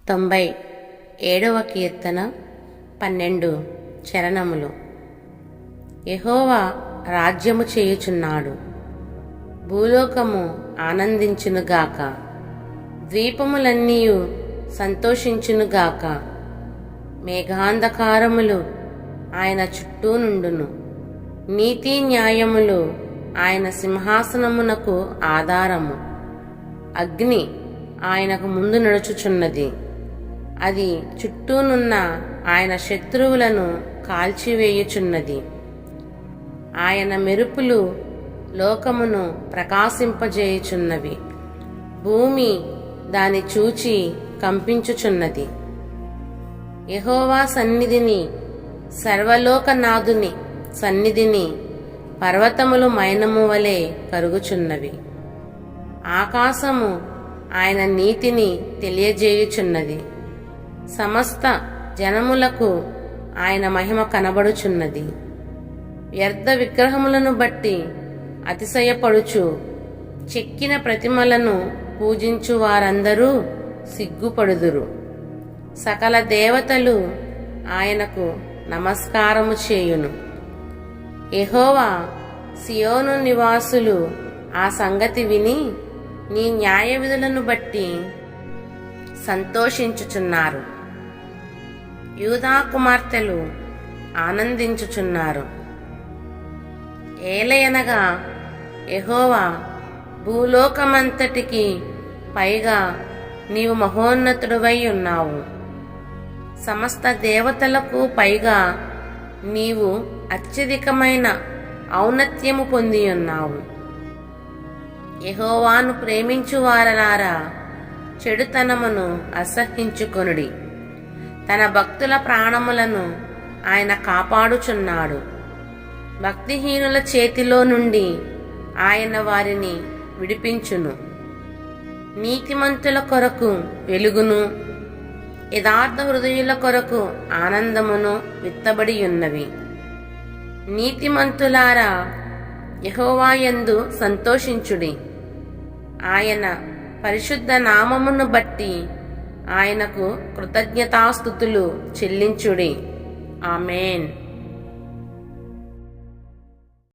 97వ కీర్తన 12 చరణములు. యెహోవా రాజ్యము చేయుచున్నాడు, భూలోకము ఆనందించునుగాక, ద్వీపములన్నీయు సంతోషించునుగాక. మేఘాంధకారములు ఆయన చుట్టూ నుండును, నీతి న్యాయములు ఆయన సింహాసనమునకు ఆధారము. అగ్ని ఆయనకు ముందు నడుచుచున్నది, అది చుట్టూనున్న ఆయన శత్రువులను కాల్చివేయుచున్నది. ఆయన మెరుపులు లోకమును ప్రకాశింపజేయుచున్నవి, భూమి దాని చూచి కంపించుచున్నది. యెహోవా సన్నిధిని, సర్వలోకనాథుని సన్నిధిని పర్వతములు మైనము వలె కరుగుచున్నవి. ఆకాశము ఆయన నీతిని తెలియజేయుచున్నది, సమస్త జనములకు ఆయన మహిమ కనబడుచున్నది. వ్యర్థ విగ్రహములను బట్టి అతిశయపడుచు చెక్కిన ప్రతిమలను పూజించు వారందరూ సిగ్గుపడుదురు. సకల దేవతలు ఆయనకు నమస్కారము చేయును. యెహోవా, సియోను నివాసులు ఆ సంగతి విని నీ న్యాయ విధులను బట్టి సంతోషించుచున్నారు. యూదా కుమార్తెలు ఆనందించుచున్నారు. ఏలయనగా యెహోవా, భూలోకమంతటికి పైగా నీవు మహోన్నతుడివై ఉన్నావు. సమస్త దేవతలకు పైగా నీవు అత్యధికమైన ఔన్నత్యము పొంది ఉన్నావు. యెహోవాను ప్రేమించు వారలారా, చెడుతనమును అసహ్యించుకొనుడి. తన భక్తుల ప్రాణములను ఆయన కాపాడుచున్నాడు. భక్తిహీనుల చేతిలో నుండి ఆయన వారిని విడిపించును. నీతిమంతుల కొరకు వెలుగును, యథార్థ హృదయుల కొరకు ఆనందమును విత్తబడి ఉన్నవి. నీతిమంతులారా, యెహోవా యందు సంతోషించుడి. ఆయన పరిశుద్ధ నామమును బట్టి ఆయనకు కృతజ్ఞతాస్తుతులు చెల్లించుడి. ఆమేన్.